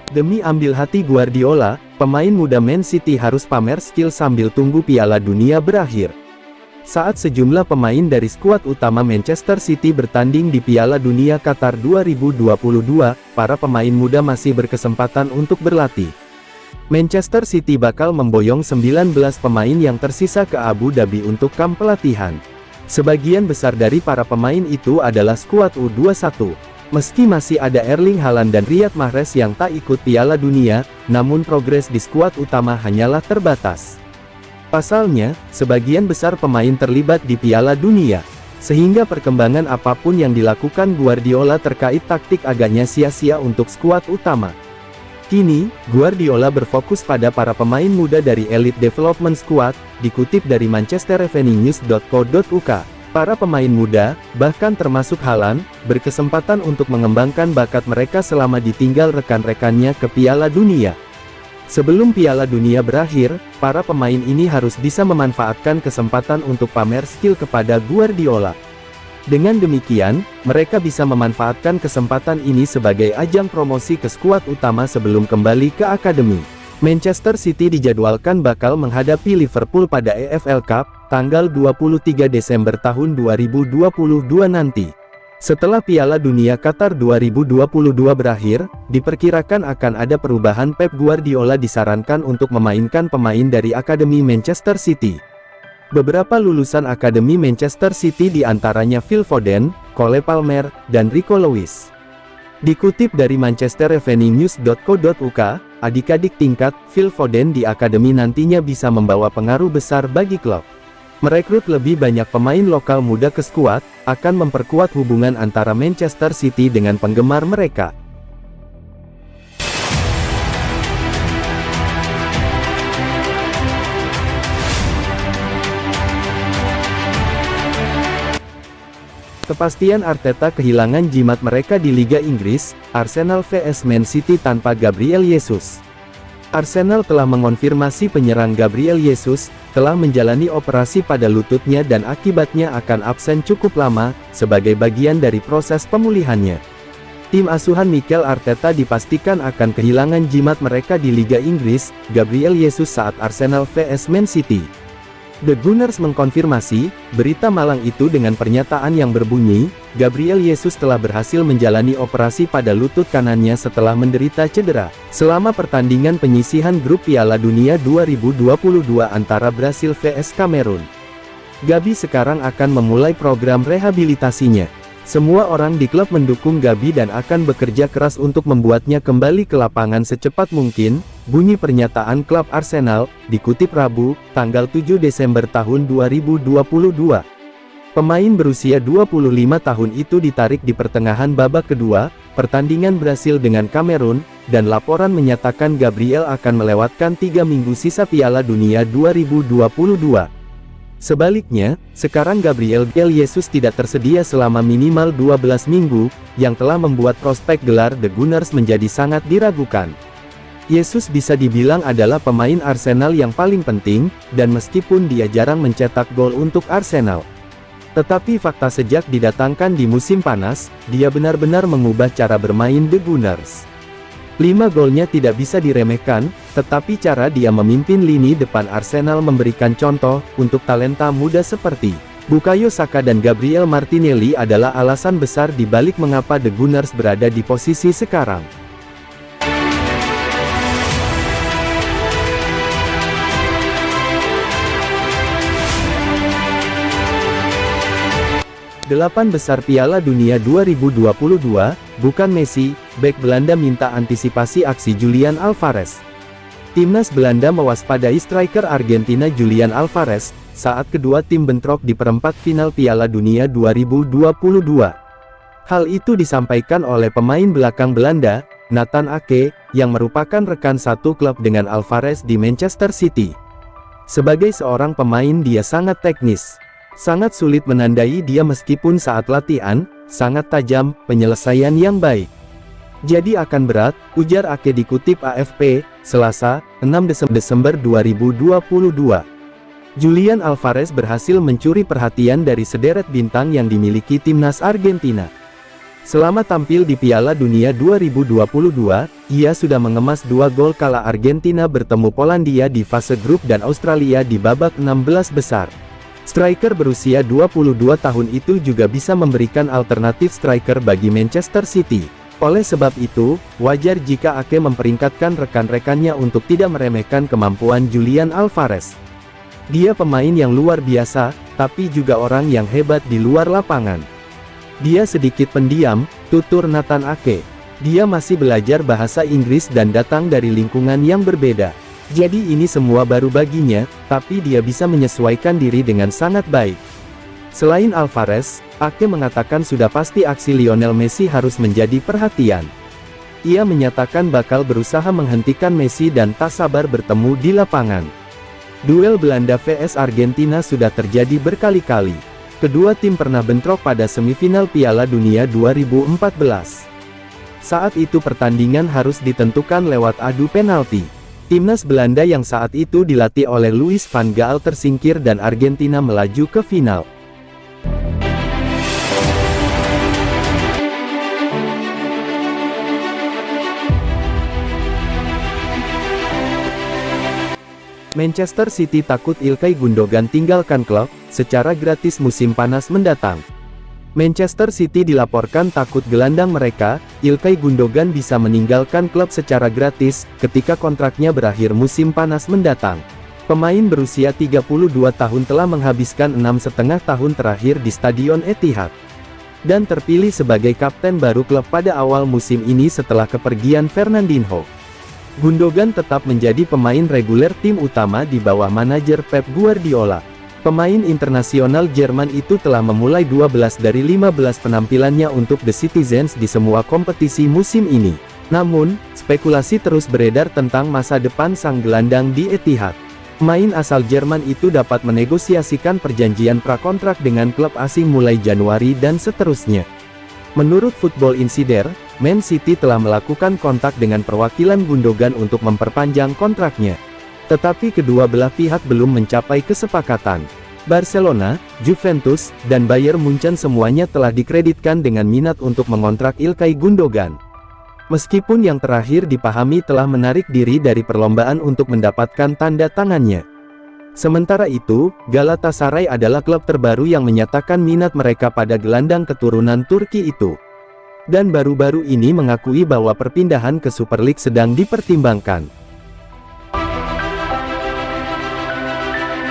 Demi ambil hati Guardiola, pemain muda Man City harus pamer skill sambil tunggu Piala Dunia berakhir. Saat sejumlah pemain dari skuad utama Manchester City bertanding di Piala Dunia Qatar 2022, para pemain muda masih berkesempatan untuk berlatih. Manchester City bakal memboyong 19 pemain yang tersisa ke Abu Dhabi untuk kamp pelatihan. Sebagian besar dari para pemain itu adalah skuad U21. Meski masih ada Erling Haaland dan Riyad Mahrez yang tak ikut Piala Dunia, namun progres di skuad utama hanyalah terbatas. Pasalnya, sebagian besar pemain terlibat di Piala Dunia, sehingga perkembangan apapun yang dilakukan Guardiola terkait taktik agaknya sia-sia untuk skuad utama. Kini, Guardiola berfokus pada para pemain muda dari Elite Development Squad, dikutip dari manchestereveningnews.co.uk. Para pemain muda, bahkan termasuk Haaland, berkesempatan untuk mengembangkan bakat mereka selama ditinggal rekan-rekannya ke Piala Dunia. Sebelum Piala Dunia berakhir, para pemain ini harus bisa memanfaatkan kesempatan untuk pamer skill kepada Guardiola. Dengan demikian, mereka bisa memanfaatkan kesempatan ini sebagai ajang promosi ke skuad utama sebelum kembali ke akademi. Manchester City dijadwalkan bakal menghadapi Liverpool pada EFL Cup, tanggal 23 Desember tahun 2022 nanti. Setelah Piala Dunia Qatar 2022 berakhir, diperkirakan akan ada perubahan. Pep Guardiola disarankan untuk memainkan pemain dari Akademi Manchester City. Beberapa lulusan Akademi Manchester City diantaranya Phil Foden, Cole Palmer, dan Rico Lewis. Dikutip dari manchestereveningnews.co.uk, adik-adik tingkat Phil Foden di akademi nantinya bisa membawa pengaruh besar bagi klub. Merekrut lebih banyak pemain lokal muda ke skuad, akan memperkuat hubungan antara Manchester City dengan penggemar mereka. Kepastian Arteta kehilangan jimat mereka di Liga Inggris, Arsenal vs Man City tanpa Gabriel Jesus. Arsenal telah mengonfirmasi penyerang Gabriel Jesus telah menjalani operasi pada lututnya dan akibatnya akan absen cukup lama, sebagai bagian dari proses pemulihannya. Tim asuhan Mikel Arteta dipastikan akan kehilangan jimat mereka di Liga Inggris, Gabriel Jesus saat Arsenal vs Man City. The Gunners mengkonfirmasi berita malang itu dengan pernyataan yang berbunyi, Gabriel Jesus telah berhasil menjalani operasi pada lutut kanannya setelah menderita cedera selama pertandingan penyisihan grup Piala Dunia 2022 antara Brasil vs Kamerun. Gabi sekarang akan memulai program rehabilitasinya. Semua orang di klub mendukung Gabi dan akan bekerja keras untuk membuatnya kembali ke lapangan secepat mungkin, bunyi pernyataan klub Arsenal, dikutip Rabu, tanggal 7 Desember tahun 2022. Pemain berusia 25 tahun itu ditarik di pertengahan babak kedua, pertandingan Brasil dengan Kamerun, dan laporan menyatakan Gabriel akan melewatkan 3 minggu sisa Piala Dunia 2022. Sebaliknya, sekarang Gabriel Jesus tidak tersedia selama minimal 12 minggu, yang telah membuat prospek gelar The Gunners menjadi sangat diragukan. Jesus bisa dibilang adalah pemain Arsenal yang paling penting, dan meskipun dia jarang mencetak gol untuk Arsenal, tetapi fakta sejak didatangkan di musim panas, dia benar-benar mengubah cara bermain The Gunners. 5 golnya tidak bisa diremehkan, tetapi cara dia memimpin lini depan Arsenal memberikan contoh untuk talenta muda seperti Bukayo Saka dan Gabriel Martinelli adalah alasan besar di balik mengapa The Gunners berada di posisi sekarang. Delapan besar Piala Dunia 2022, bukan Messi, bek Belanda minta antisipasi aksi Julian Alvarez. Timnas Belanda mewaspadai striker Argentina Julian Alvarez, saat kedua tim bentrok di perempat final Piala Dunia 2022. Hal itu disampaikan oleh pemain belakang Belanda, Nathan Ake, yang merupakan rekan satu klub dengan Alvarez di Manchester City. Sebagai seorang pemain dia sangat teknis. Sangat sulit menandai dia meskipun saat latihan, sangat tajam, penyelesaian yang baik. Jadi akan berat, ujar Ake dikutip AFP, Selasa, 6 Desember 2022. Julian Alvarez berhasil mencuri perhatian dari sederet bintang yang dimiliki timnas Argentina. Selama tampil di Piala Dunia 2022, ia sudah mengemas 2 gol kala Argentina bertemu Polandia di fase grup dan Australia di babak 16 besar. Striker berusia 22 tahun itu juga bisa memberikan alternatif striker bagi Manchester City. Oleh sebab itu, wajar jika Ake memperingkatkan rekan-rekannya untuk tidak meremehkan kemampuan Julian Alvarez. Dia pemain yang luar biasa, tapi juga orang yang hebat di luar lapangan. Dia sedikit pendiam, tutur Nathan Ake. Dia masih belajar bahasa Inggris dan datang dari lingkungan yang berbeda. Jadi ini semua baru baginya, tapi dia bisa menyesuaikan diri dengan sangat baik. Selain Alvarez, Ake mengatakan sudah pasti aksi Lionel Messi harus menjadi perhatian. Ia menyatakan bakal berusaha menghentikan Messi dan tak sabar bertemu di lapangan. Duel Belanda vs Argentina sudah terjadi berkali-kali. Kedua tim pernah bentrok pada semifinal Piala Dunia 2014. Saat itu pertandingan harus ditentukan lewat adu penalti. Timnas Belanda yang saat itu dilatih oleh Louis van Gaal tersingkir dan Argentina melaju ke final. Manchester City takut Ilkay Gundogan tinggalkan klub secara gratis musim panas mendatang. Manchester City dilaporkan takut gelandang mereka, Ilkay Gundogan bisa meninggalkan klub secara gratis ketika kontraknya berakhir musim panas mendatang. Pemain berusia 32 tahun telah menghabiskan 6,5 tahun terakhir di Stadion Etihad dan terpilih sebagai kapten baru klub pada awal musim ini setelah kepergian Fernandinho. Gundogan tetap menjadi pemain reguler tim utama di bawah manajer Pep Guardiola. Pemain internasional Jerman itu telah memulai 12 dari 15 penampilannya untuk The Citizens di semua kompetisi musim ini. Namun, spekulasi terus beredar tentang masa depan sang gelandang di Etihad. Pemain asal Jerman itu dapat menegosiasikan perjanjian prakontrak dengan klub asing mulai Januari dan seterusnya. Menurut Football Insider, Man City telah melakukan kontak dengan perwakilan Gundogan untuk memperpanjang kontraknya. Tetapi kedua belah pihak belum mencapai kesepakatan. Barcelona, Juventus, dan Bayern Munchen semuanya telah dikreditkan dengan minat untuk mengontrak Ilkay Gundogan. Meskipun yang terakhir dipahami telah menarik diri dari perlombaan untuk mendapatkan tanda tangannya. Sementara itu, Galatasaray adalah klub terbaru yang menyatakan minat mereka pada gelandang keturunan Turki itu. Dan baru-baru ini mengakui bahwa perpindahan ke Super League sedang dipertimbangkan.